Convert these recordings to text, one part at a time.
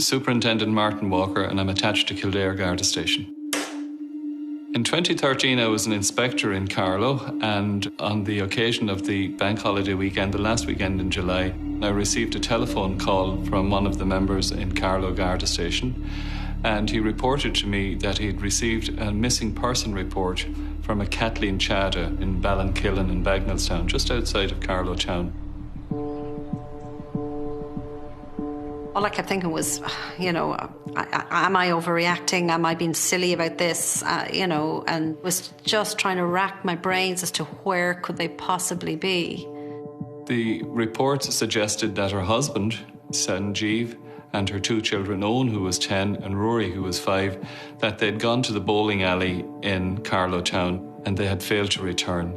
Superintendent Martin Walker, and I'm attached to Kildare Garda Station. In 2013, I was an inspector in Carlow, and on the occasion of the bank holiday weekend, the last weekend in July, I received a telephone call from one of the members in Carlow Garda Station, and he reported to me that he'd received a missing person report from a Kathleen Chada in Ballinkillen in Bagnallstown, just outside of Carlow town. All I kept thinking was, am I overreacting? Am I being silly about this? And was just trying to rack my brains as to where could they possibly be. The report suggested that her husband, Sanjeev, and her two children, Eoghan, who was 10, and Ruairi, who was 5, that they'd gone to the bowling alley in Carlow town and they had failed to return.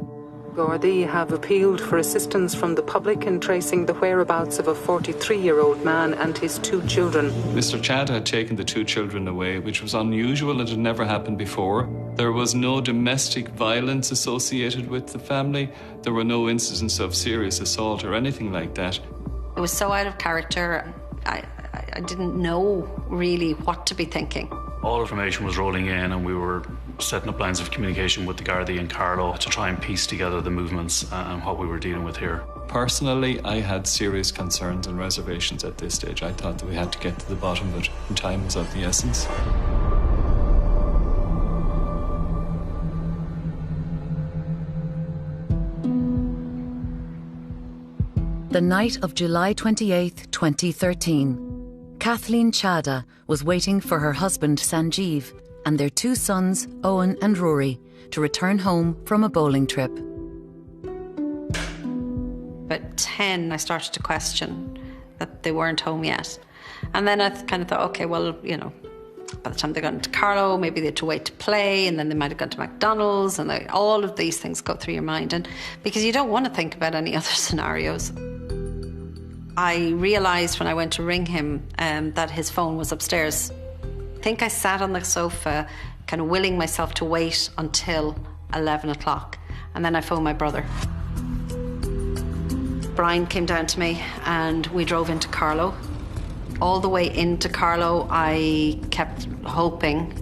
Gardaí have appealed for assistance from the public in tracing the whereabouts of a 43-year-old man and his two children. Mr. Chada had taken the two children away, which was unusual and had never happened before. There was no domestic violence associated with the family. There were no incidents of serious assault or anything like that. It was so out of character. I didn't know really what to be thinking. All information was rolling in and we were setting up lines of communication with the Gardaí in Carlow to try and piece together the movements and what we were dealing with here. Personally, I had serious concerns and reservations at this stage. I thought that we had to get to the bottom of it, and time was of the essence. The night of July 28th, 2013. Kathleen Chada was waiting for her husband Sanjeev and their two sons, Eoghan and Ruairi, to return home from a bowling trip. At 10, I started to question that they weren't home yet. And then I kind of thought, okay, well, by the time they got into Carlow, maybe they had to wait to play, and then they might have gone to McDonald's, and all of these things go through your mind. And because you don't want to think about any other scenarios. I realised when I went to ring him that his phone was upstairs. I think I sat on the sofa, kind of willing myself to wait until 11 o'clock. And then I phoned my brother. Brian came down to me and we drove into Carlow. All the way into Carlow, I kept hoping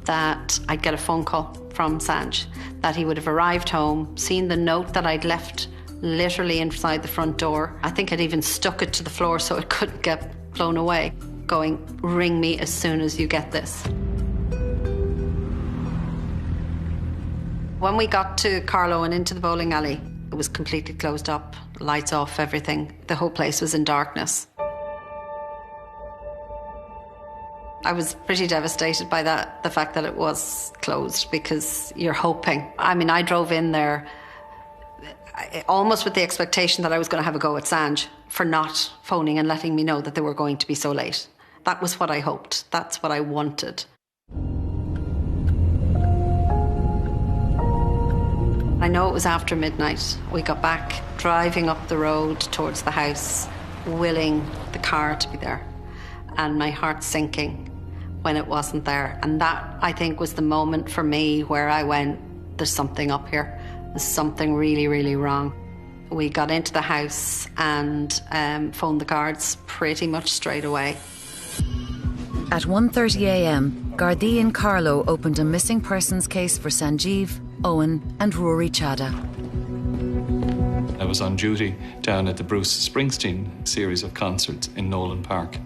that I'd get a phone call from Sanj, that he would have arrived home, seen the note that I'd left literally inside the front door. I think I'd even stuck it to the floor so it couldn't get blown away, going, ring me as soon as you get this. When we got to Carlow and into the bowling alley, it was completely closed up, lights off, everything. The whole place was in darkness. I was pretty devastated by that, the fact that it was closed, because you're hoping. I drove in there almost with the expectation that I was going to have a go at Sanj for not phoning and letting me know that they were going to be so late. That was what I hoped. That's what I wanted. I know it was after midnight. We got back, driving up the road towards the house, willing the car to be there, and my heart sinking when it wasn't there. And that, I think, was the moment for me where I went, there's something up here. There's something really, really wrong. We got into the house and phoned the guards pretty much straight away. At 1:30 a.m, Gardaí in Carlow opened a missing persons case for Sanjeev, Eoghan and Ruairi Chada. I was on duty down at the Bruce Springsteen series of concerts in Nolan Park.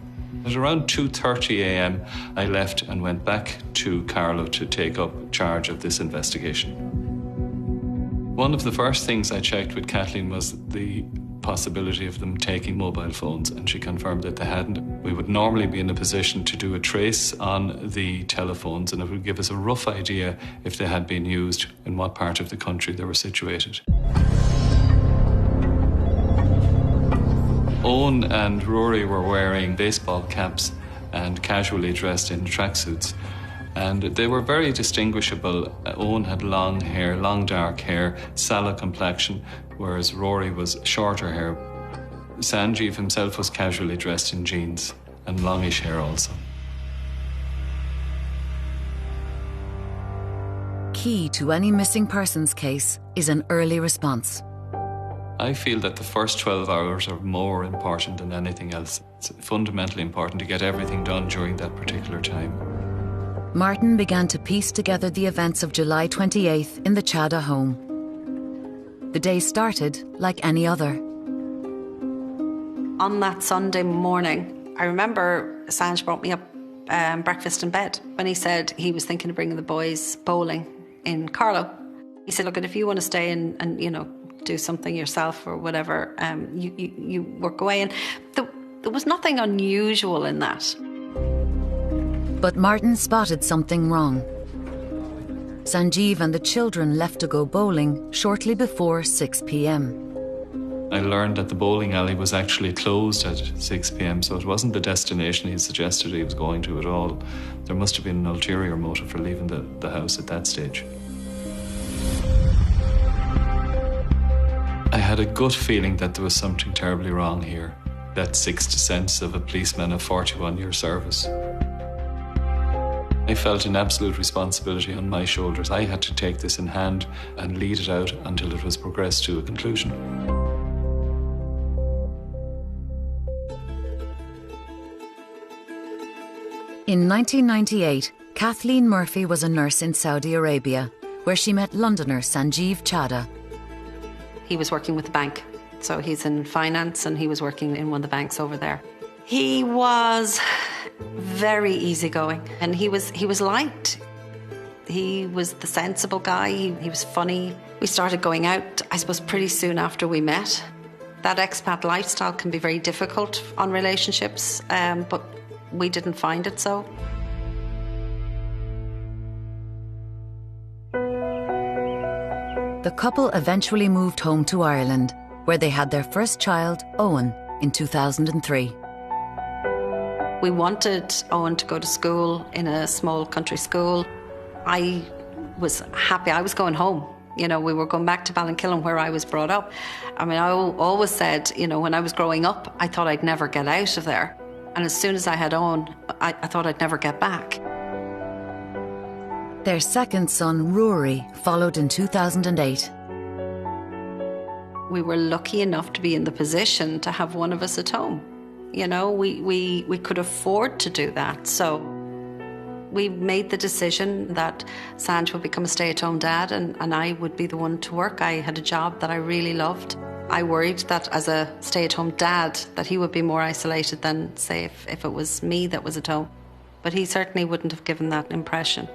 At around 2:30 a.m, I left and went back to Carlow to take up charge of this investigation. One of the first things I checked with Kathleen was the possibility of them taking mobile phones, and she confirmed that they hadn't. We would normally be in a position to do a trace on the telephones, and it would give us a rough idea if they had been used, in what part of the country they were situated. Eoghan and Ruairi were wearing baseball caps and casually dressed in tracksuits. And they were very distinguishable. Eoghan had long hair, long dark hair, sallow complexion, whereas Ruairi was shorter hair. Sanjeev himself was casually dressed in jeans and longish hair also. Key to any missing persons case is an early response. I feel that the first 12 hours are more important than anything else. It's fundamentally important to get everything done during that particular time. Martin began to piece together the events of July 28th in the Chada home. The day started like any other. On that Sunday morning, I remember Sanj brought me up breakfast in bed when he said he was thinking of bringing the boys bowling in Carlow. He said, look, if you want to stay and you know, do something yourself or whatever, you work away. And there was nothing unusual in that. But Martin spotted something wrong. Sanjeev and the children left to go bowling shortly before 6 p.m. I learned that the bowling alley was actually closed at 6 p.m, so it wasn't the destination he suggested he was going to at all. There must have been an ulterior motive for leaving the house at that stage. I had a gut feeling that there was something terribly wrong here. That sixth sense of a policeman of 41-year service. I felt an absolute responsibility on my shoulders. I had to take this in hand and lead it out until it was progressed to a conclusion. In 1998, Kathleen Murphy was a nurse in Saudi Arabia, where she met Londoner Sanjeev Chada. He was working with the bank, so he's in finance and he was working in one of the banks over there. He was very easygoing and he was liked. He was the sensible guy, he was funny. We started going out, I suppose, pretty soon after we met. That expat lifestyle can be very difficult on relationships, but we didn't find it so. The couple eventually moved home to Ireland, where they had their first child, Eoghan, in 2003. We wanted Eoghan to go to school in a small country school. I was happy. I was going home. You know, we were going back to Ballinkillen where I was brought up. I mean, I always said, you know, when I was growing up, I thought I'd never get out of there. And as soon as I had Eoghan, I thought I'd never get back. Their second son, Ruairi, followed in 2008. We were lucky enough to be in the position to have one of us at home. You know, we could afford to do that. So we made the decision that Sanj would become a stay-at-home dad and I would be the one to work. I had a job that I really loved. I worried that as a stay-at-home dad that he would be more isolated than, say, if it was me that was at home. But he certainly wouldn't have given that impression.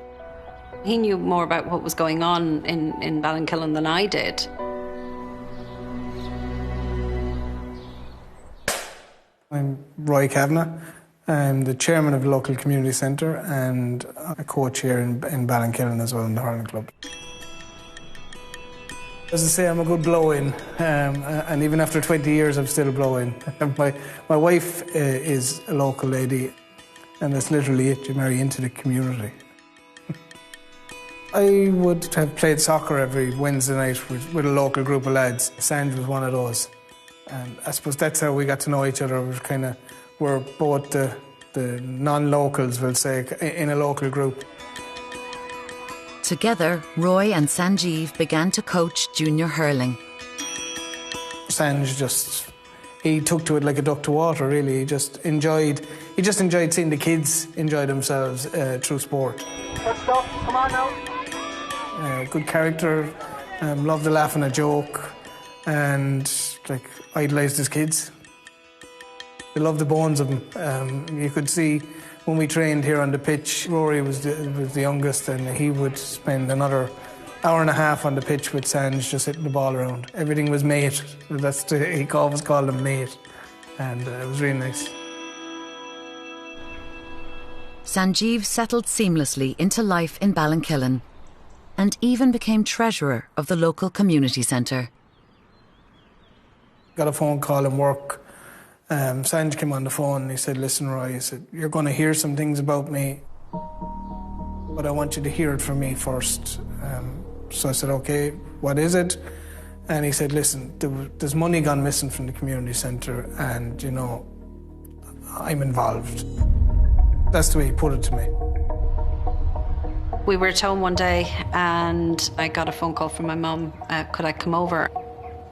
He knew more about what was going on in Ballinkillen than I did. I'm Roy Kavanagh. I'm the chairman of the local community centre and a coach here in Ballinkillen as well in the hurling club. As I say, I'm a good blow-in, and even after 20 years, I'm still blow-in. My wife is a local lady, and that's literally it. You marry into the community. I would have played soccer every Wednesday night with a local group of lads. Sanj was one of those. And I suppose that's how we got to know each other. We're both the non-locals, we'll say, in a local group. Together, Roy and Sanjeev began to coach junior hurling. Sanj he took to it like a duck to water, really. He just enjoyed seeing the kids enjoy themselves through sport. Good stuff, come on now. Good character, loved to laugh and a joke, and idolised his kids. They loved the bones of him. You could see when we trained here on the pitch, Ruairi was the youngest, and he would spend another hour and a half on the pitch with Sanj just hitting the ball around. Everything was mate. He always called him mate, and it was really nice. Sanjeev settled seamlessly into life in Ballinkillen and even became treasurer of the local community centre. Got a phone call in work. Sanj came on the phone and he said, listen, Roy, he said, you're going to hear some things about me, but I want you to hear it from me first. So I said, okay, what is it? And he said, listen, there's money gone missing from the community centre and, you know, I'm involved. That's the way he put it to me. We were at home one day and I got a phone call from my mum. Could I come over?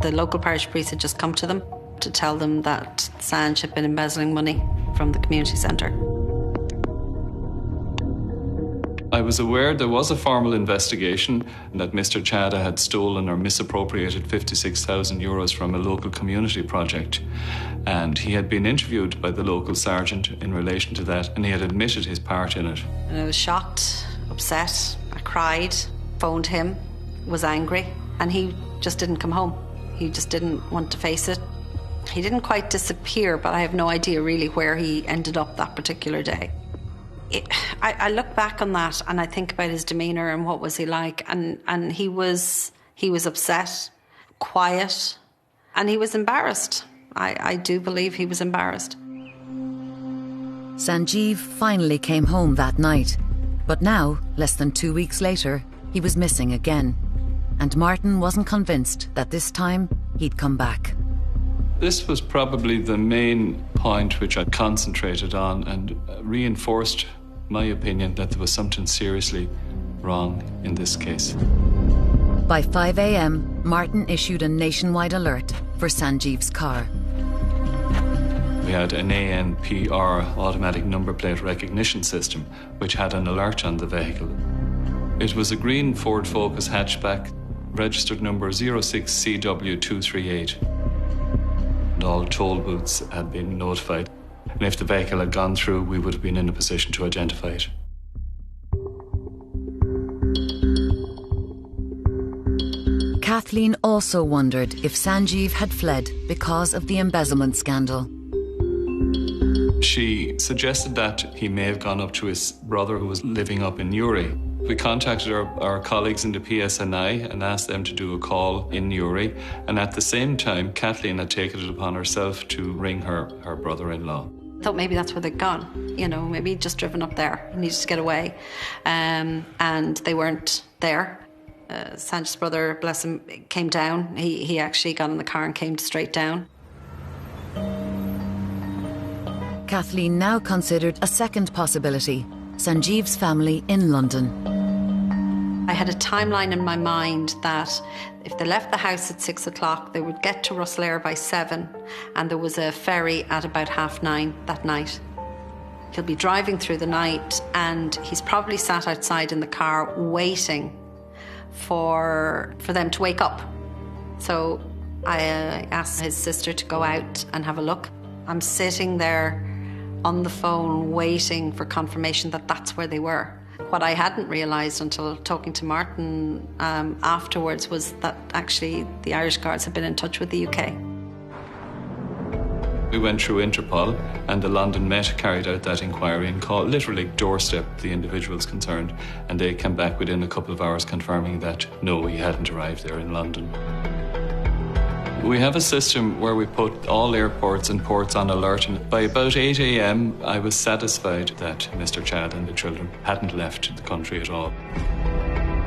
The local parish priest had just come to them to tell them that Sanj had been embezzling money from the community centre. I was aware there was a formal investigation and that Mr. Chada had stolen or misappropriated 56,000 euros from a local community project. And he had been interviewed by the local sergeant in relation to that, and he had admitted his part in it. And I was shocked, upset, I cried, phoned him, was angry, and he just didn't come home. He just didn't want to face it. He didn't quite disappear, but I have no idea really where he ended up that particular day. I look back on that and I think about his demeanour and what was he like, and he was upset, quiet, and he was embarrassed. I do believe he was embarrassed. Sanjeev finally came home that night, but now, less than 2 weeks later, he was missing again. And Martin wasn't convinced that this time he'd come back. This was probably the main point which I concentrated on and reinforced my opinion that there was something seriously wrong in this case. By 5 a.m, Martin issued a nationwide alert for Sanjeev's car. We had an ANPR automatic number plate recognition system which had an alert on the vehicle. It was a green Ford Focus hatchback, registered number 06CW238. And all toll booths had been notified. And if the vehicle had gone through, we would have been in a position to identify it. Kathleen also wondered if Sanjeev had fled because of the embezzlement scandal. She suggested that he may have gone up to his brother who was living up in Ruairi. We contacted our colleagues in the PSNI and asked them to do a call in Ruairi, and at the same time Kathleen had taken it upon herself to ring her brother-in-law. I thought maybe that's where they'd gone, maybe he'd just driven up there. He needed to get away, and they weren't there. Sanj's brother, bless him, came down. He actually got in the car and came straight down. Kathleen now considered a second possibility, Sanjeev's family in London. I had a timeline in my mind that if they left the house at 6 o'clock, they would get to Rosslare by 7, and there was a ferry at about 9:30 that night. He'll be driving through the night, and he's probably sat outside in the car waiting for them to wake up. So I asked his sister to go out and have a look. I'm sitting there on the phone waiting for confirmation that that's where they were. What I hadn't realised until talking to Martin afterwards was that actually the Irish Guards had been in touch with the UK. We went through Interpol, and the London Met carried out that inquiry and literally doorstepped the individuals concerned, and they came back within a couple of hours confirming that no, he hadn't arrived there in London. We have a system where we put all airports and ports on alert, and by about 8 a.m. I was satisfied that Mr. Chada and the children hadn't left the country at all.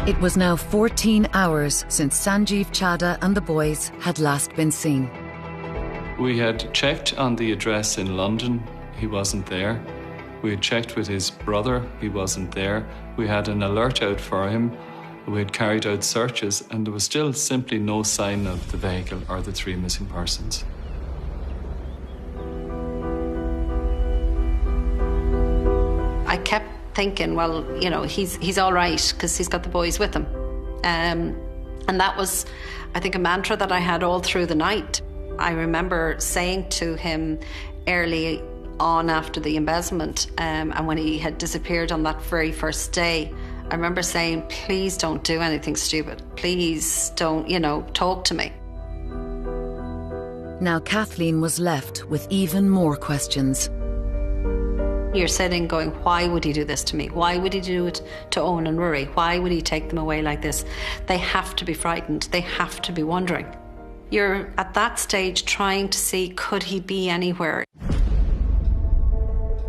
It was now 14 hours since Sanjeev Chada and the boys had last been seen. We had checked on the address in London, he wasn't there. We had checked with his brother, he wasn't there. We had an alert out for him. We had carried out searches, and there was still simply no sign of the vehicle or the 3 missing persons. I kept thinking, well, he's all right because he's got the boys with him. And that was, I think, a mantra that I had all through the night. I remember saying to him early on after the embezzlement, and when he had disappeared on that very first day, I remember saying, please don't do anything stupid. Please don't, talk to me. Now Kathleen was left with even more questions. You're sitting going, why would he do this to me? Why would he do it to Eoghan and Ruairi? Why would he take them away like this? They have to be frightened. They have to be wondering. You're at that stage trying to see, could he be anywhere?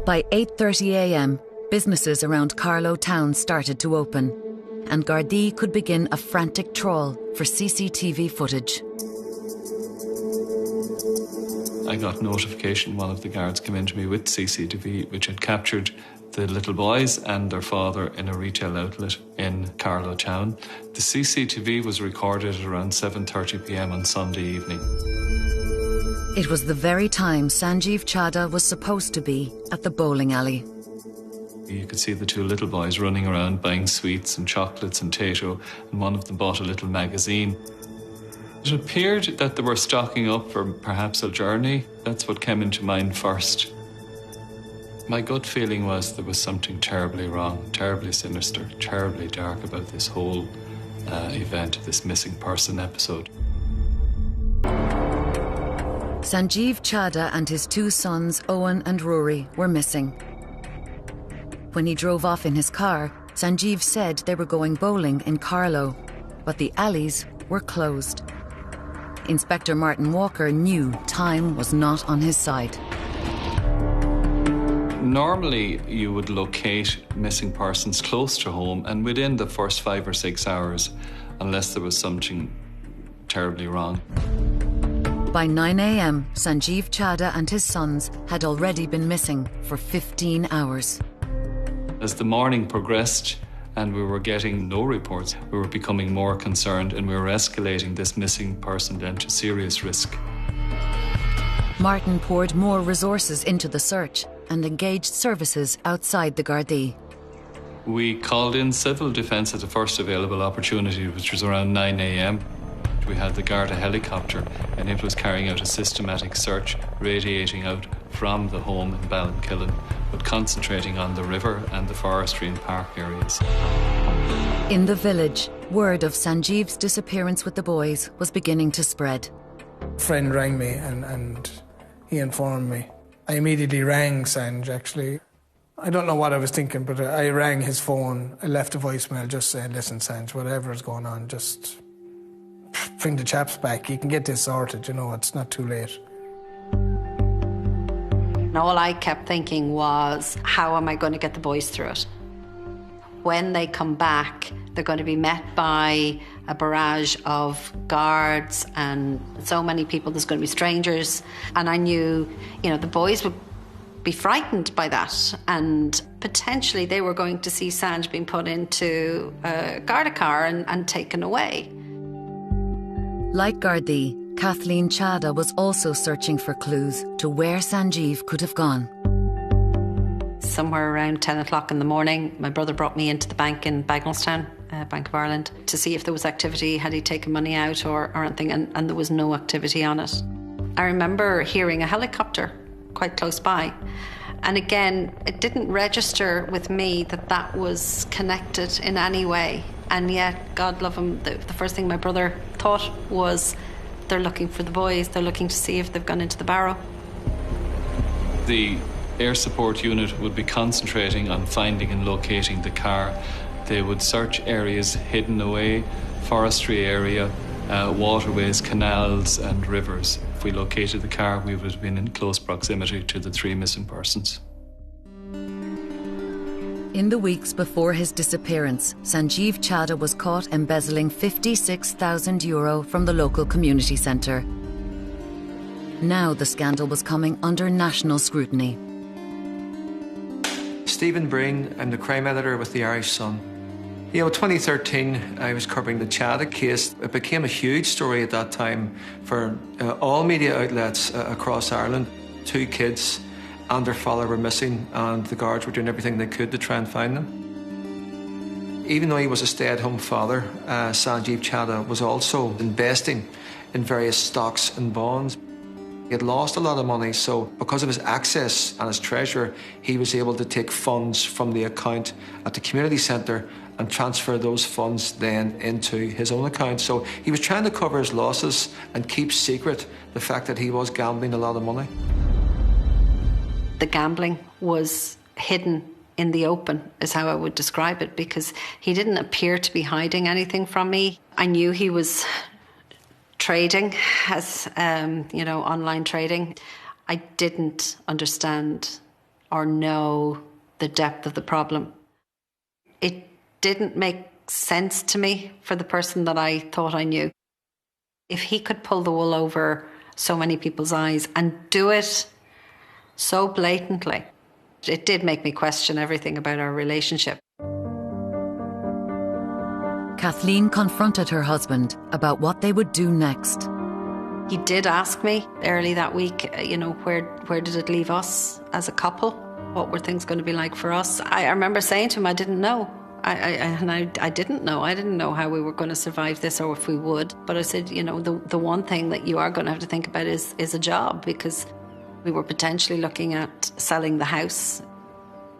By 8:30 a.m, businesses around Carlow town started to open, and Gardaí could begin a frantic trawl for CCTV footage. I got notification, one of the guards came in to me with CCTV, which had captured the little boys and their father in a retail outlet in Carlow town. The CCTV was recorded at around 7:30 p.m. on Sunday evening. It was the very time Sanjeev Chada was supposed to be at the bowling alley. You could see the two little boys running around buying sweets and chocolates and Tato, and one of them bought a little magazine. It appeared that they were stocking up for perhaps a journey. That's what came into mind first. My gut feeling was there was something terribly wrong, terribly sinister, terribly dark about this whole event, this missing person episode. Sanjeev Chada and his two sons, Eoghan and Ruairi, were missing. When he drove off in his car, Sanjeev said they were going bowling in Carlow, but the alleys were closed. Inspector Martin Walker knew time was not on his side. Normally, you would locate missing persons close to home and within the first 5 or 6 hours, unless there was something terribly wrong. By 9 a.m, Sanjeev Chada and his sons had already been missing for 15 hours. As the morning progressed and we were getting no reports, we were becoming more concerned and we were escalating this missing person then to serious risk. Martin poured more resources into the search and engaged services outside the Gardaí. We called in civil defence at the first available opportunity, which was around 9 a.m. We had the Garda helicopter and it was carrying out a systematic search, radiating out from the home in Ballinkillen, but concentrating on the river and the forestry and park areas. In the village, word of Sanjeev's disappearance with the boys was beginning to spread. A friend rang me and he informed me. I immediately rang Sanj, actually. I don't know what I was thinking, but I rang his phone. I left a voicemail just saying, listen, Sanj, whatever is going on, just bring the chaps back. You can get this sorted, you know, it's not too late. And all I kept thinking was, how am I going to get the boys through it? When they come back, they're going to be met by a barrage of guards and so many people, there's going to be strangers. And I knew, the boys would be frightened by that. And potentially they were going to see Sanj being put into a Garda car and taken away. Like Gardaí, Kathleen Chada was also searching for clues to where Sanjeev could have gone. Somewhere around 10 o'clock in the morning, my brother brought me into the bank in Bagnallstown, Bank of Ireland, to see if there was activity, had he taken money out or anything, and there was no activity on it. I remember hearing a helicopter quite close by. And again, it didn't register with me that that was connected in any way. And yet, God love him, the first thing my brother thought was, they're looking for the boys, they're looking to see if they've gone into the barrow. The air support unit would be concentrating on finding and locating the car. They would search areas hidden away, forestry area, waterways, canals and rivers. If we located the car, we would have been in close proximity to the 3 missing persons. In the weeks before his disappearance, Sanjeev Chada was caught embezzling €56,000 from the local community centre. Now the scandal was coming under national scrutiny. Stephen Breen, I'm the crime editor with the Irish Sun. In 2013, I was covering the Chada case. It became a huge story at that time for all media outlets across Ireland. 2 kids and their father were missing, and the guards were doing everything they could to try and find them. Even though he was a stay-at-home father, Sanjeev Chada was also investing in various stocks and bonds. He had lost a lot of money, so because of his access and his treasure, he was able to take funds from the account at the community centre and transfer those funds then into his own account. So he was trying to cover his losses and keep secret the fact that he was gambling a lot of money. The gambling was hidden in the open, is how I would describe it, because he didn't appear to be hiding anything from me. I knew he was trading as, online trading. I didn't understand or know the depth of the problem. It didn't make sense to me for the person that I thought I knew. If he could pull the wool over so many people's eyes and do it so blatantly, it did make me question everything about our relationship. Kathleen confronted her husband about what they would do next. He did ask me early that week, where did it leave us as a couple? What were things going to be like for us? I remember saying to him, I didn't know. I didn't know. I didn't know how we were going to survive this or if we would. But I said, the one thing that you are going to have to think about is a job, because we were potentially looking at selling the house.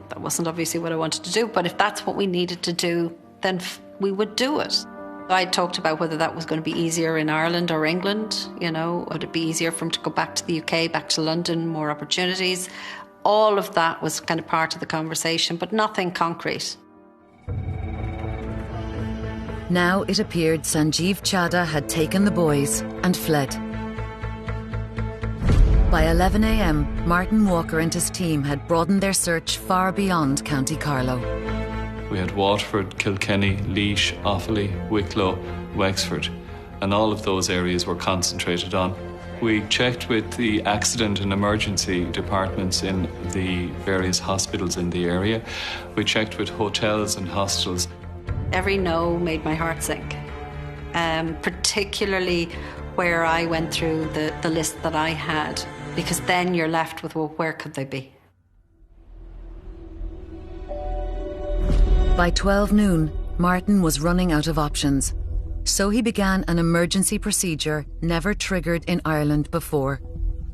That wasn't obviously what I wanted to do, but if that's what we needed to do, then we would do it. I talked about whether that was going to be easier in Ireland or England, would it be easier for him to go back to the UK, back to London, more opportunities? All of that was kind of part of the conversation, but nothing concrete. Now it appeared Sanjeev Chada had taken the boys and fled. By 11 a.m, Martin Walker and his team had broadened their search far beyond County Carlow. We had Waterford, Kilkenny, Laois, Offaly, Wicklow, Wexford, and all of those areas were concentrated on. We checked with the accident and emergency departments in the various hospitals in the area. We checked with hotels and hostels. Every no made my heart sink, particularly where I went through the list that I had, because then you're left with, well, where could they be? By 12 noon, Martin was running out of options. So he began an emergency procedure never triggered in Ireland before.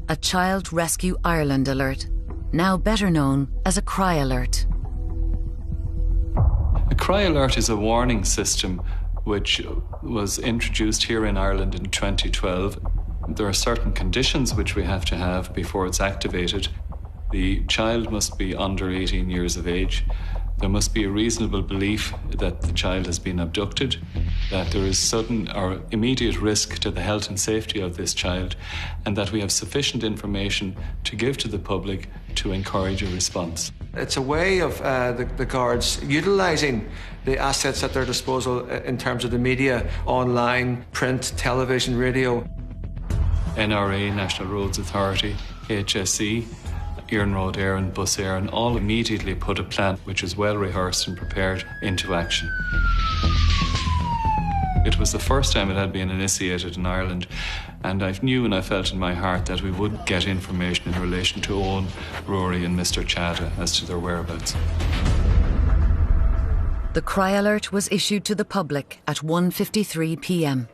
A Child Rescue Ireland alert, now better known as a cry alert. A cry alert is a warning system which was introduced here in Ireland in 2012. There are certain conditions which we have to have before it's activated. The child must be under 18 years of age. There must be a reasonable belief that the child has been abducted, that there is sudden or immediate risk to the health and safety of this child, and that we have sufficient information to give to the public to encourage a response. It's a way of the guards utilising the assets at their disposal in terms of the media, online, print, television, radio. NRA, National Roads Authority, HSE, Iarn Road Air and Bus Air, and all immediately put a plan which was well rehearsed and prepared into action. It was the first time it had been initiated in Ireland, and I knew and I felt in my heart that we would get information in relation to Eoghan, Ruairi and Mr. Chada as to their whereabouts. The cry alert was issued to the public at 1:53 p.m.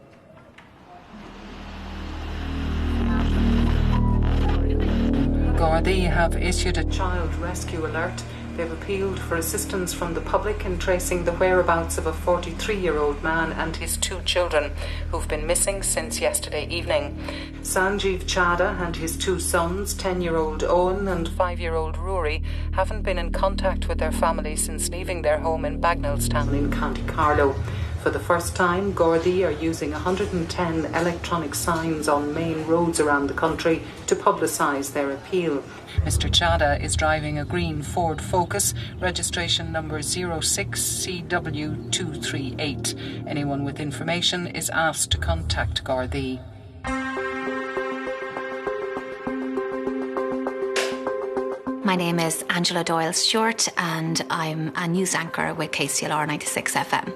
Gardaí have issued a child rescue alert. They've appealed for assistance from the public in tracing the whereabouts of a 43-year-old man and his 2 children who've been missing since yesterday evening. Sanjeev Chada and his 2 sons, 10-year-old Eoghan and 5-year-old Ruairi, haven't been in contact with their family since leaving their home in Bagnallstown in County Carlow. For the first time, Gardaí are using 110 electronic signs on main roads around the country to publicise their appeal. Mr. Chada is driving a green Ford Focus, registration number 06CW238. Anyone with information is asked to contact Gardaí. My name is Angela Doyle-Stewart and I'm a news anchor with KCLR 96 FM.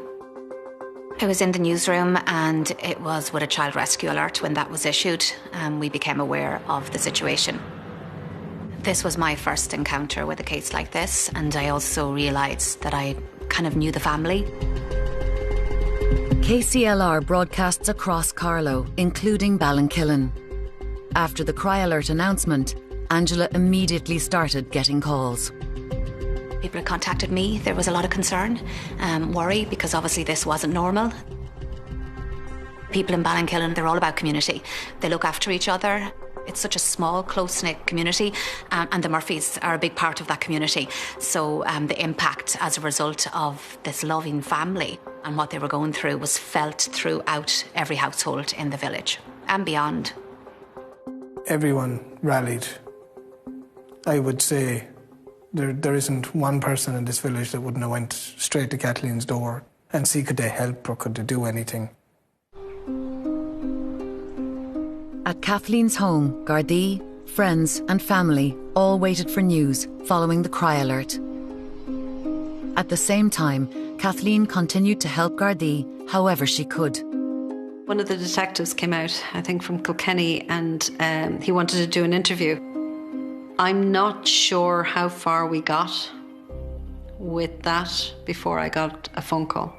I was in the newsroom and it was with a child rescue alert when that was issued and we became aware of the situation. This was my first encounter with a case like this, and I also realised that I kind of knew the family. KCLR broadcasts across Carlow, including Ballinkillen. After the cry alert announcement, Angela immediately started getting calls. People had contacted me. There was a lot of concern, worry, because obviously this wasn't normal. People in Ballinkillen, they're all about community. They look after each other. It's such a small, close-knit community, and the Murphys are a big part of that community. So the impact as a result of this loving family and what they were going through was felt throughout every household in the village and beyond. Everyone rallied. I would say there isn't one person in this village that wouldn't have went straight to Kathleen's door and see could they help or could they do anything. At Kathleen's home, Gardaí, friends and family all waited for news following the cry alert. At the same time, Kathleen continued to help Gardaí however she could. One of the detectives came out, I think from Kilkenny, and he wanted to do an interview. I'm not sure how far we got with that before I got a phone call.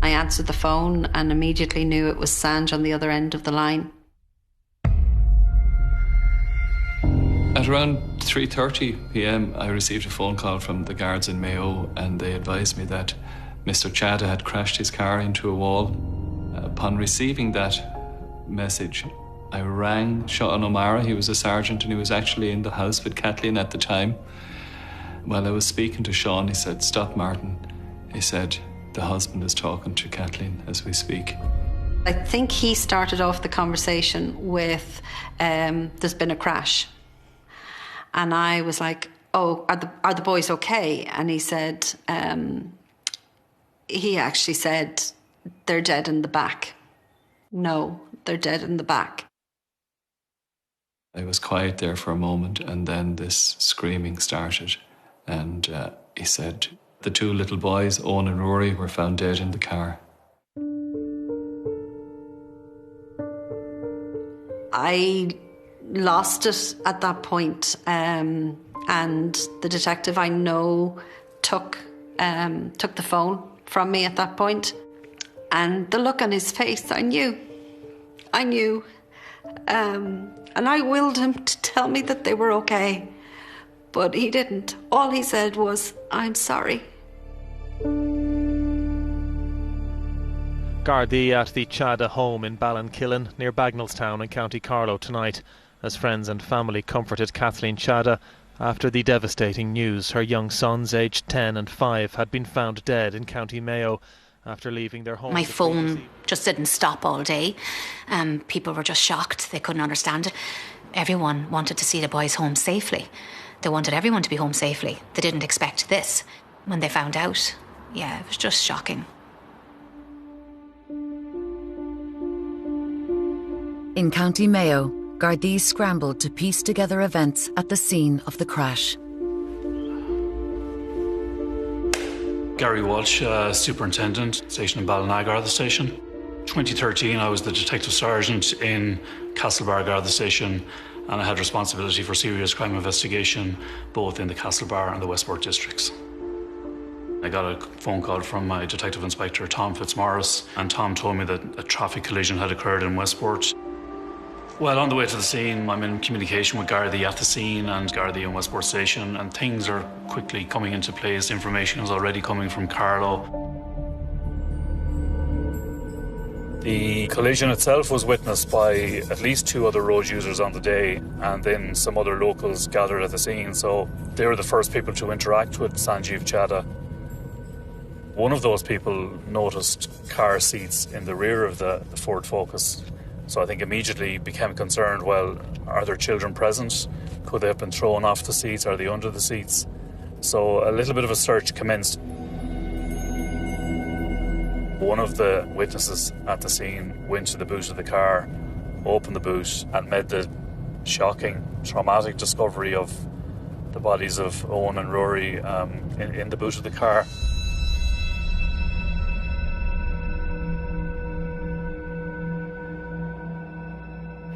I answered the phone and immediately knew it was Sanj on the other end of the line. At around 3:30 p.m, I received a phone call from the guards in Mayo, and they advised me that Mr. Chada had crashed his car into a wall. Upon receiving that message, I rang Sean O'Mara. He was a sergeant and he was actually in the house with Kathleen at the time. While I was speaking to Sean, he said, "Stop, Martin." He said, "The husband is talking to Kathleen as we speak." I think he started off the conversation with, "There's been a crash." And I was like, "Oh, are the boys okay?" And he said, he actually said, "They're dead in the back." No, they're dead in the back. I was quiet there for a moment, and then this screaming started. And he said, "The two little boys, Eoghan and Ruairi, were found dead in the car." I lost it at that point, and the detective I know took the phone from me at that point. And the look on his face, I knew. And I willed him to tell me that they were okay, but he didn't. All he said was, "I'm sorry." Gardaí at the Chada home in Ballinkillen near Bagnallstown in County Carlow tonight, as friends and family comforted Kathleen Chada after the devastating news her young sons, aged 10 and 5, had been found dead in County Mayo after leaving their home. My phone just didn't stop all day. People were just shocked. They couldn't understand it. Everyone wanted to see the boys home safely. They wanted everyone to be home safely. They didn't expect this. When they found out, yeah, it was just shocking. In County Mayo, Gardaí scrambled to piece together events at the scene of the crash. Gary Walsh, Superintendent, station in Ballina Garda Station. 2013, I was the Detective Sergeant in Castlebar Garda Station, and I had responsibility for serious crime investigation both in the Castlebar and the Westport districts. I got a phone call from my Detective Inspector Tom Fitzmaurice, and Tom told me that a traffic collision had occurred in Westport. Well, on the way to the scene, I'm in communication with Gardaí at the scene and Gardaí in Westport Station, and things are quickly coming into place. Information is already coming from Carlow. The collision itself was witnessed by at least 2 other road users on the day, and then some other locals gathered at the scene, so they were the first people to interact with Sanjeev Chada. One of those people noticed car seats in the rear of the Ford Focus. So I think immediately became concerned, well, are there children present? Could they have been thrown off the seats? Are they under the seats? So a little bit of a search commenced. One of the witnesses at the scene went to the boot of the car, opened the boot, and made the shocking, traumatic discovery of the bodies of Eoghan and Ruairi in the boot of the car.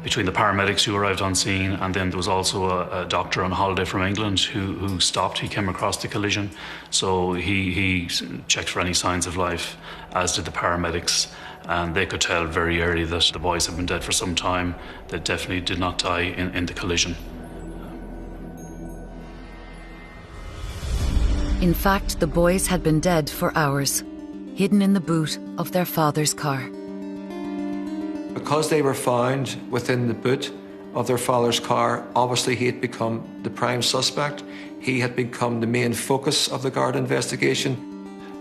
Between the paramedics who arrived on scene, and then there was also a doctor on holiday from England who stopped. He came across the collision, so he checked for any signs of life, as did the paramedics, and they could tell very early that the boys had been dead for some time. They definitely did not die in the collision. In fact, the boys had been dead for hours, hidden in the boot of their father's car. Because they were found within the boot of their father's car, obviously he had become the prime suspect. He had become the main focus of the Garda investigation.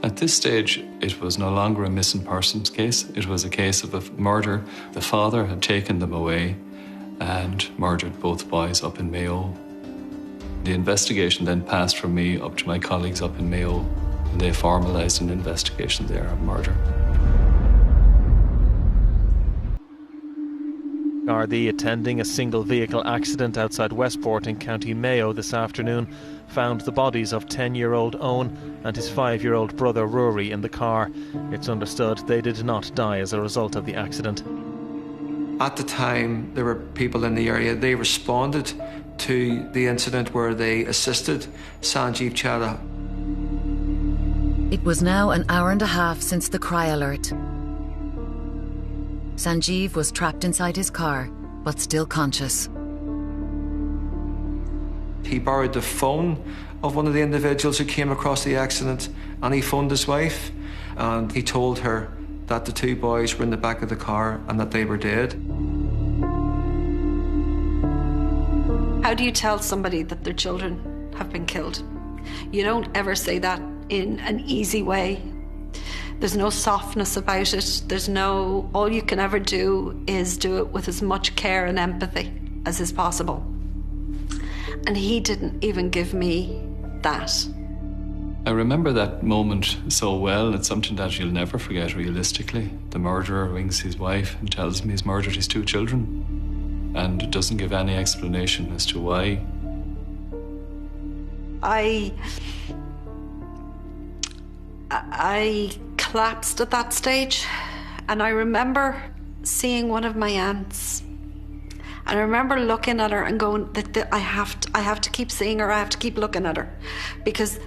At this stage, it was no longer a missing persons case. It was a case of a murder. The father had taken them away and murdered both boys up in Mayo. The investigation then passed from me up to my colleagues up in Mayo, and they formalised an investigation there of murder. Gardaí attending a single vehicle accident outside Westport in County Mayo this afternoon found the bodies of 10-year-old Eoghan and his 5-year-old brother Ruairi in the car. It's understood they did not die as a result of the accident. At the time, there were people in the area. They responded to the incident where they assisted Sanjeev Chada. It was now an hour and a half since the cry alert. Sanjeev was trapped inside his car, but still conscious. He borrowed the phone of one of the individuals who came across the accident, and he phoned his wife, and he told her that the two boys were in the back of the car and that they were dead. How do you tell somebody that their children have been killed? You don't ever say that in an easy way. There's no softness about it. All you can ever do is do it with as much care and empathy as is possible. And he didn't even give me that. I remember that moment so well. It's something that you'll never forget realistically. The murderer rings his wife and tells him he's murdered his 2 children and doesn't give any explanation as to why. I collapsed at that stage, and I remember seeing one of my aunts, and I remember looking at her and going, I have to keep seeing her. I have to keep looking at her, because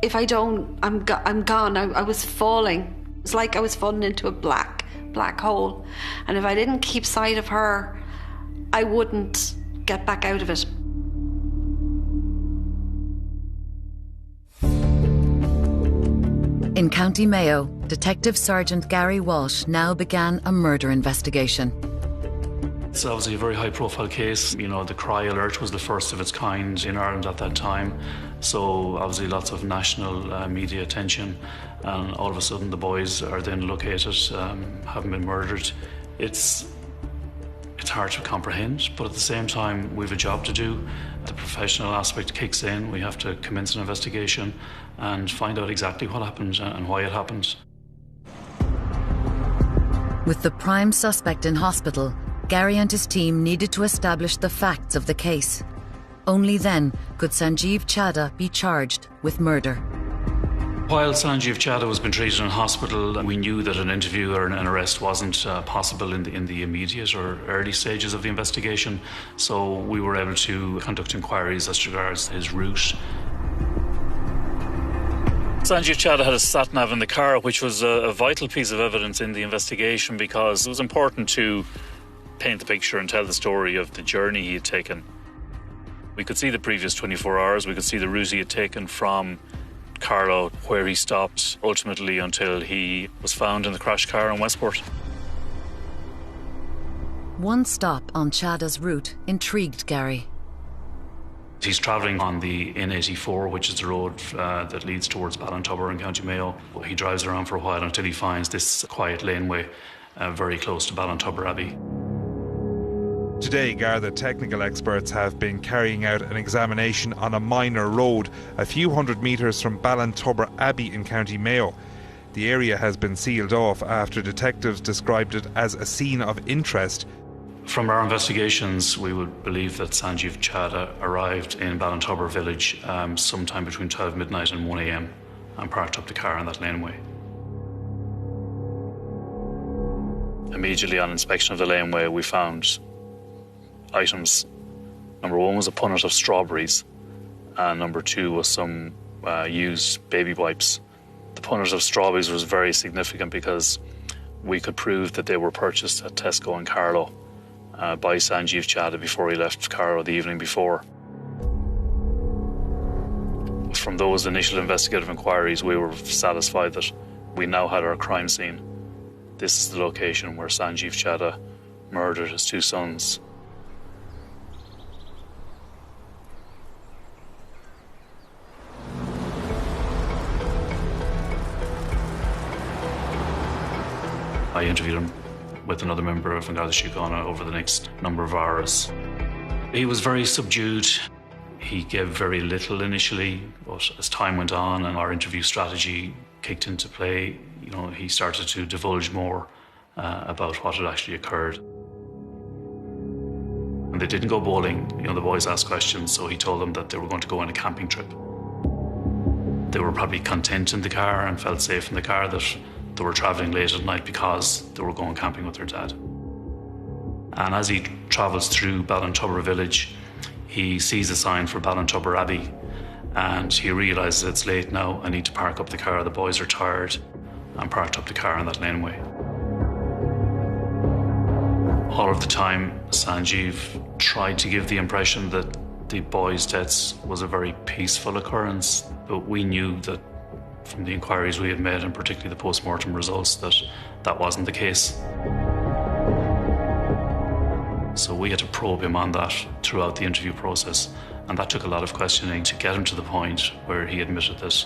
if I don't, I'm gone. I was falling. It's like I was falling into a black hole, and if I didn't keep sight of her, I wouldn't get back out of it. In County Mayo, Detective Sergeant Gary Walsh now began a murder investigation. It's obviously a very high-profile case. You know, the cry alert was the first of its kind in Ireland at that time. So obviously lots of national media attention, and all of a sudden the boys are then located, having been murdered. It's hard to comprehend, but at the same time we've a job to do. The professional aspect kicks in. We have to commence an investigation and find out exactly what happened and why it happened. With the prime suspect in hospital, Gary and his team needed to establish the facts of the case. Only then could Sanjeev Chada be charged with murder. While Sanjeev Chada was being treated in hospital, we knew that an interview or an arrest wasn't possible in the immediate or early stages of the investigation, so we were able to conduct inquiries as regards his route. Sanjeev Chada had a sat-nav in the car, which was a vital piece of evidence in the investigation, because it was important to paint the picture and tell the story of the journey he had taken. We could see the previous 24 hours, we could see the route he had taken from Carlow, where he stopped ultimately until he was found in the crashed car in Westport. One stop on Chada's route intrigued Gary. He's travelling on the N84, which is the road that leads towards Ballintubber in County Mayo. He drives around for a while until he finds this quiet laneway very close to Ballintubber Abbey. Today, Garda technical experts have been carrying out an examination on a minor road a few hundred metres from Ballintubber Abbey in County Mayo. The area has been sealed off after detectives described it as a scene of interest. From our investigations, we would believe that Sanjeev Chada arrived in Ballintubber village sometime between 12 midnight and 1 a.m. and parked up the car in that laneway. Immediately on inspection of the laneway, we found items. Number 1 was a punnet of strawberries, and number 2 was some used baby wipes. The punnet of strawberries was very significant because we could prove that they were purchased at Tesco in Carlow by Sanjeev Chada before he left Carlow the evening before. From those initial investigative inquiries, we were satisfied that we now had our crime scene. This is the location where Sanjeev Chada murdered his 2 sons. I interviewed him with another member of Eoghan over the next number of hours. He was very subdued. He gave very little initially, but as time went on and our interview strategy kicked into play, he started to divulge more about what had actually occurred. And they didn't go bowling. The boys asked questions, so he told them that they were going to go on a camping trip. They were probably content in the car and felt safe in the car that they were travelling late at night because they were going camping with their dad. And as he travels through Ballintubber village, he sees a sign for Ballintubber Abbey, and he realises it's late now, I need to park up the car, the boys are tired, and parked up the car in that laneway. All of the time, Sanjeev tried to give the impression that the boys' deaths was a very peaceful occurrence, but we knew that from the inquiries we had made, and particularly the post-mortem results, that that wasn't the case. So we had to probe him on that throughout the interview process, and that took a lot of questioning to get him to the point where he admitted that,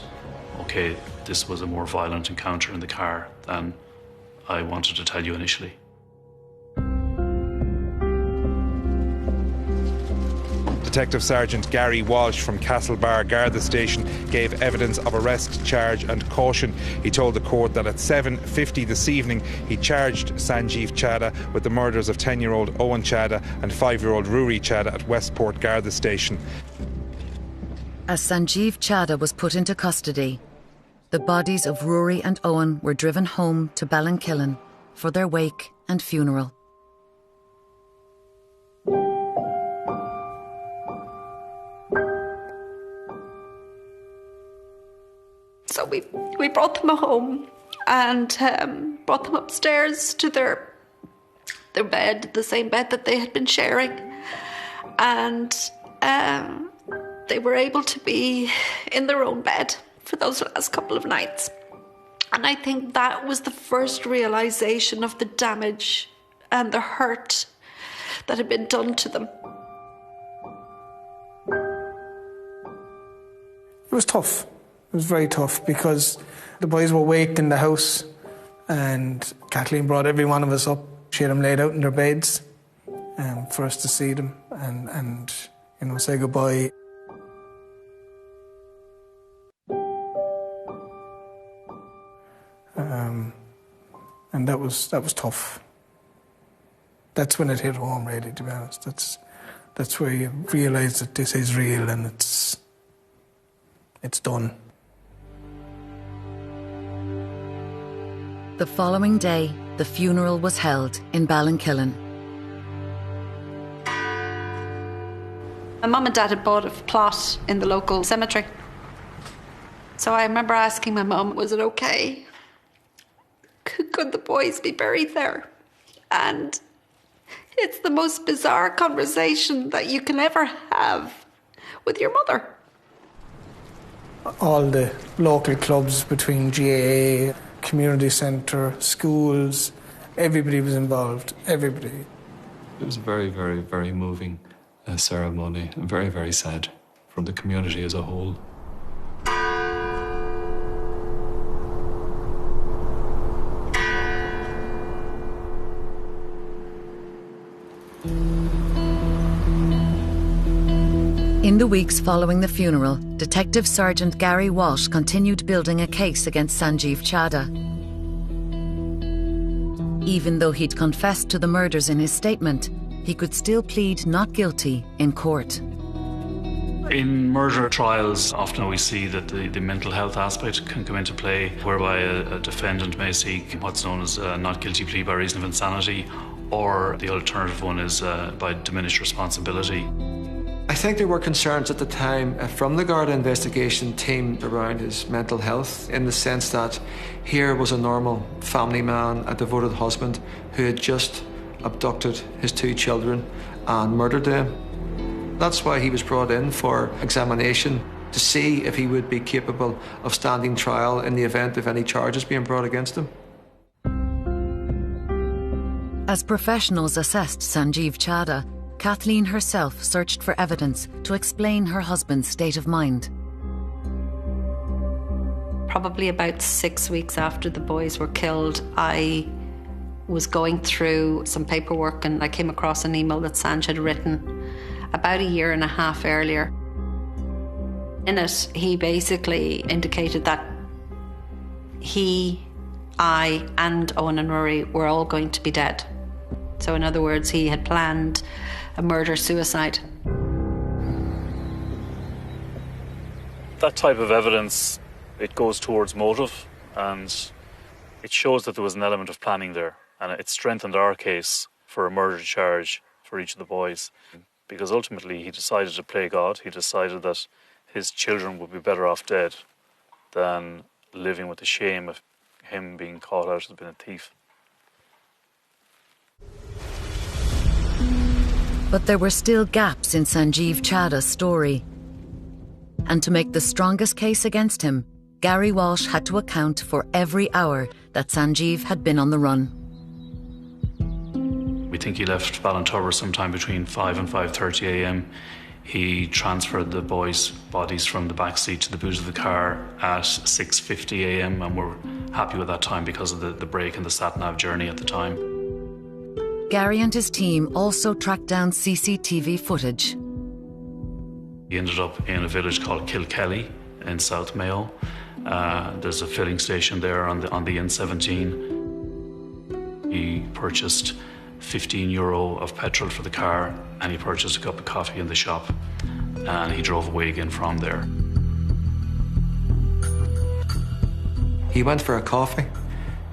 okay, this was a more violent encounter in the car than I wanted to tell you initially. Detective Sergeant Gary Walsh from Castlebar Garda Station gave evidence of arrest, charge and caution. He told the court that at 7:50 this evening he charged Sanjeev Chada with the murders of 10-year-old Eoghan Chada and 5-year-old Ruairi Chada at Westport Garda Station. As Sanjeev Chada was put into custody, the bodies of Ruairi and Eoghan were driven home to Ballinkillen for their wake and funeral. So we brought them home and brought them upstairs to their bed, the same bed that they had been sharing. And they were able to be in their own bed for those last couple of nights. And I think that was the first realisation of the damage and the hurt that had been done to them. It was tough. It was very tough because the boys were waked in the house and Kathleen brought every one of us up. She had them laid out in their beds for us to see them and say goodbye. And that was tough. That's when it hit home, really, to be honest. That's where you realise that this is real and it's done. The following day, the funeral was held in Ballinkillen. My mum and dad had bought a plot in the local cemetery. So I remember asking my mum, was it okay? Could the boys be buried there? And it's the most bizarre conversation that you can ever have with your mother. All the local clubs between GAA, community centre, schools, everybody was involved, everybody. It was a very, very, very moving ceremony and very, very sad from the community as a whole. In the weeks following the funeral, Detective Sergeant Gary Walsh continued building a case against Sanjeev Chada. Even though he'd confessed to the murders in his statement, he could still plead not guilty in court. In murder trials, often we see that the mental health aspect can come into play, whereby a defendant may seek what's known as a not guilty plea by reason of insanity, or the alternative one is by diminished responsibility. I think there were concerns at the time from the Garda investigation team around his mental health, in the sense that here was a normal family man, a devoted husband, who had just abducted his 2 children and murdered them. That's why he was brought in for examination, to see if he would be capable of standing trial in the event of any charges being brought against him. As professionals assessed Sanjeev Chada, Kathleen herself searched for evidence to explain her husband's state of mind. Probably about 6 weeks after the boys were killed, I was going through some paperwork and I came across an email that Sanj had written about 1.5 years earlier. In it, he basically indicated that he, I and Eoghan and Ruairi were all going to be dead. So in other words, he had planned a murder-suicide. That type of evidence, it goes towards motive, and it shows that there was an element of planning there, and it strengthened our case for a murder charge for each of the boys, because ultimately he decided to play God. He decided that his children would be better off dead than living with the shame of him being caught out as being a thief. But there were still gaps in Sanjeev Chada's story. And to make the strongest case against him, Gary Walsh had to account for every hour that Sanjeev had been on the run. We think he left Ballintubber sometime between 5 and 5:30 a.m. He transferred the boys' bodies from the back seat to the boot of the car at 6:50 a.m. and we're happy with that time because of the break in the sat-nav journey at the time. Gary and his team also tracked down CCTV footage. He ended up in a village called Kilkelly in South Mayo. There's a filling station there on the N17. He purchased €15 of petrol for the car, and he purchased a cup of coffee in the shop, and he drove away again from there. He went for a coffee.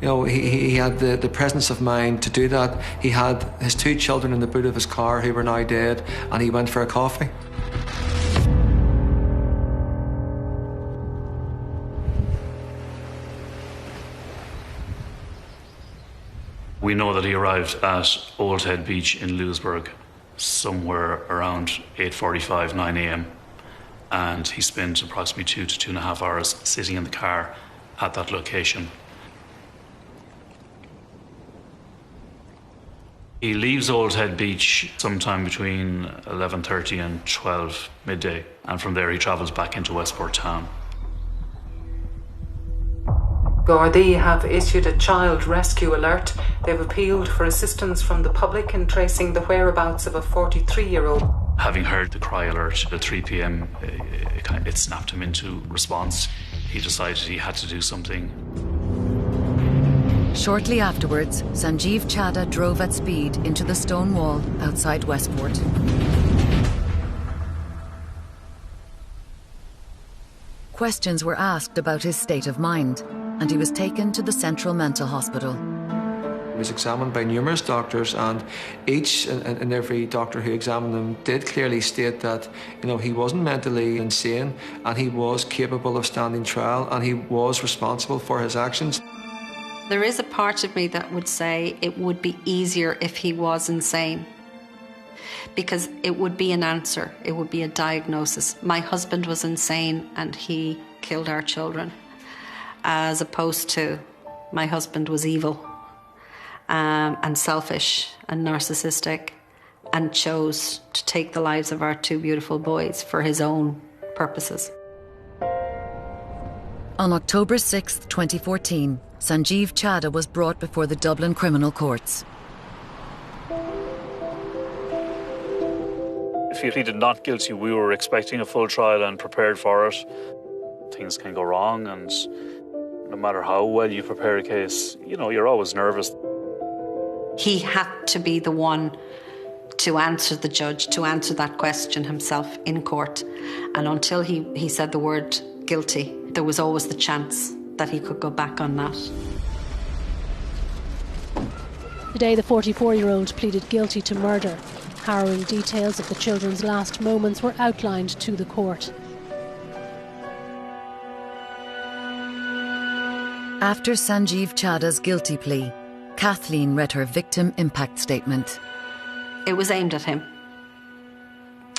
You know, he had the presence of mind to do that. He had his 2 children in the boot of his car who were now dead, and he went for a coffee. We know that he arrived at Old Head Beach in Louisburg somewhere around 8:45, 9 a.m. and he spent approximately 2 to 2.5 hours sitting in the car at that location. He leaves Old Head Beach sometime between 11:30 and 12 midday, and from there he travels back into Westport town. Gardaí have issued a child rescue alert. They've appealed for assistance from the public in tracing the whereabouts of a 43-year-old. Having heard the cry alert at 3 p.m, it snapped him into response. He decided he had to do something. Shortly afterwards, Sanjeev Chada drove at speed into the stone wall outside Westport. Questions were asked about his state of mind, and he was taken to the Central Mental Hospital. He was examined by numerous doctors, and each and every doctor who examined him did clearly state that, you know, he wasn't mentally insane, and he was capable of standing trial, and he was responsible for his actions. There is a part of me that would say it would be easier if he was insane, because it would be an answer, it would be a diagnosis. My husband was insane and he killed our children, as opposed to my husband was evil and selfish and narcissistic and chose to take the lives of our 2 beautiful boys for his own purposes. On October 6th, 2014, Sanjeev Chada was brought before the Dublin Criminal Courts. If he pleaded not guilty, we were expecting a full trial and prepared for it. Things can go wrong, and no matter how well you prepare a case, you know, you're always nervous. He had to be the one to answer the judge, to answer that question himself in court. And until he said the word guilty, there was always the chance that he could go back on that. Today, the 44-year-old pleaded guilty to murder. Harrowing details of the children's last moments were outlined to the court. After Sanjeev Chada's guilty plea, Kathleen read her victim impact statement. It was aimed at him.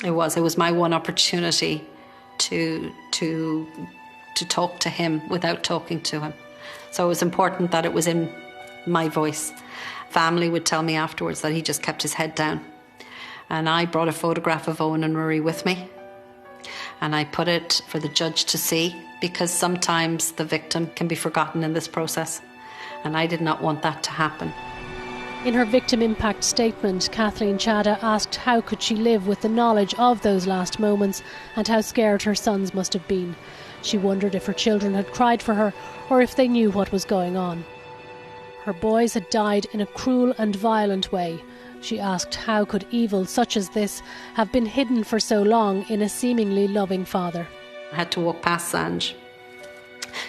It was my one opportunity to talk to him without talking to him. So it was important that it was in my voice. Family would tell me afterwards that he just kept his head down. And I brought a photograph of Eoghan and Ruairi with me. And I put it for the judge to see, because sometimes the victim can be forgotten in this process. And I did not want that to happen. In her victim impact statement, Kathleen Chada asked how could she live with the knowledge of those last moments and how scared her sons must have been. She wondered if her children had cried for her or if they knew what was going on. Her boys had died in a cruel and violent way. She asked how could evil such as this have been hidden for so long in a seemingly loving father. I had to walk past Sanj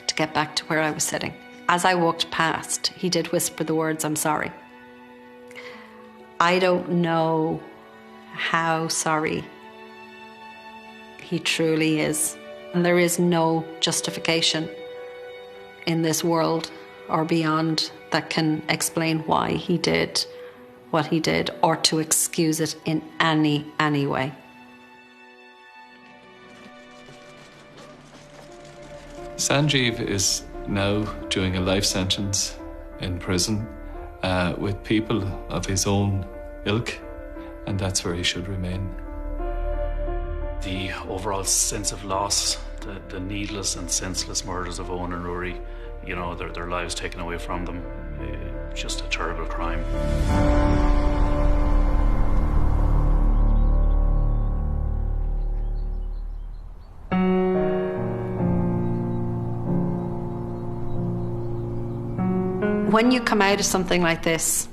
to get back to where I was sitting. As I walked past, he did whisper the words, "I'm sorry." I don't know how sorry he truly is. And there is no justification in this world or beyond that can explain why he did what he did or to excuse it in any way. Sanjeev is now doing a life sentence in prison with people of his own ilk, and that's where he should remain. The overall sense of loss, the needless and senseless murders of Eoghan and Ruairi, you know, their lives taken away from them, just a terrible crime. When you come out of something like this,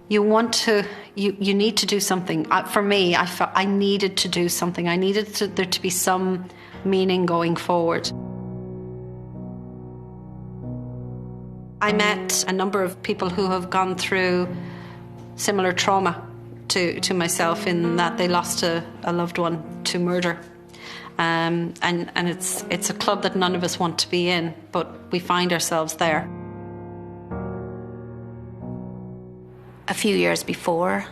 you need to do something. For me, I felt I needed to do something. I needed there to be some meaning going forward. I met a number of people who have gone through similar trauma to myself, in that they lost a loved one to murder. And it's a club that none of us want to be in, but we find ourselves there. A few years before,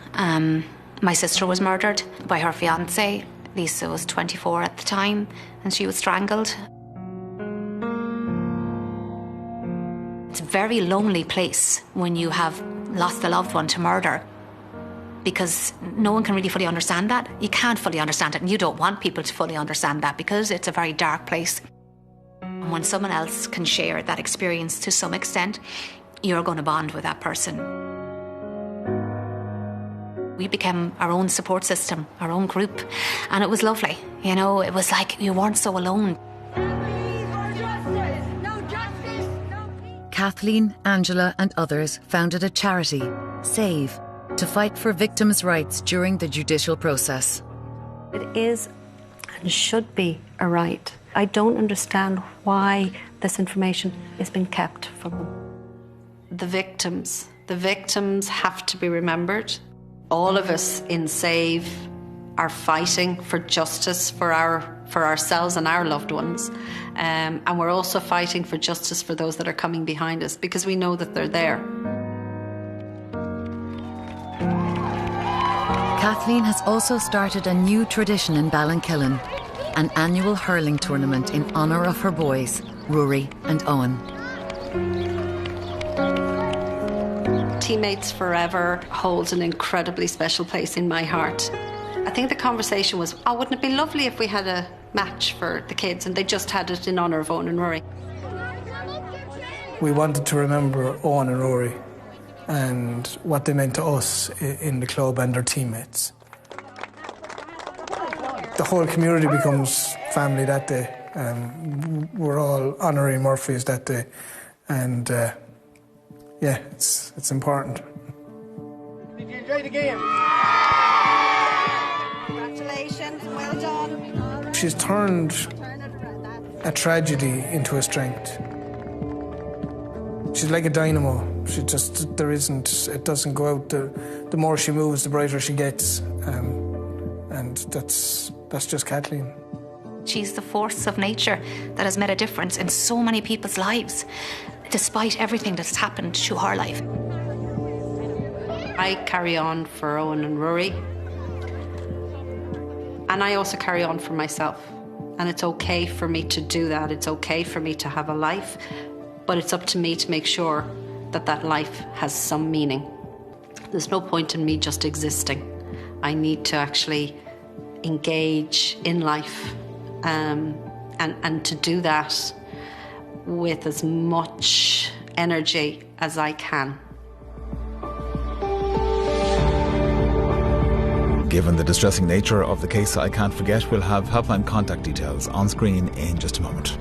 my sister was murdered by her fiancé. Lisa was 24 at the time, and she was strangled. It's a very lonely place when you have lost a loved one to murder, because no one can really fully understand that. You can't fully understand it, and you don't want people to fully understand that, because it's a very dark place. And when someone else can share that experience to some extent, you're going to bond with that person. We became our own support system, our own group, and it was lovely. You know, it was like you weren't so alone. Kathleen, Angela and others founded a charity, SAVE, to fight for victims' rights during the judicial process. It is and should be a right. I don't understand why this information is being kept from them. The victims have to be remembered. All of us in SAVE are fighting for justice for ourselves and our loved ones. And we're also fighting for justice for those that are coming behind us, because we know that they're there. Kathleen has also started a new tradition in Ballinkillen, an annual hurling tournament in honour of her boys, Ruairi and Eoghan. Teammates Forever holds an incredibly special place in my heart. I think the conversation was, wouldn't it be lovely if we had a match for the kids, and they just had it in honour of Eoghan and Ruairi. We wanted to remember Eoghan and Ruairi and what they meant to us in the club and their teammates. The whole community becomes family that day. We're all honorary Murphys that day, and it's important. Did you enjoy the game? Congratulations, well done. She's turned a tragedy into a strength. She's like a dynamo. It doesn't go out. The more she moves, the brighter she gets. And that's just Kathleen. She's the force of nature that has made a difference in so many people's lives, despite everything that's happened to her life. I carry on for Eoghan and Ruairi, and I also carry on for myself. And it's okay for me to do that. It's okay for me to have a life, but it's up to me to make sure that that life has some meaning. There's no point in me just existing. I need to actually engage in life, and to do that with as much energy as I can. Given the distressing nature of the case I can't forget, we'll have helpline contact details on screen in just a moment.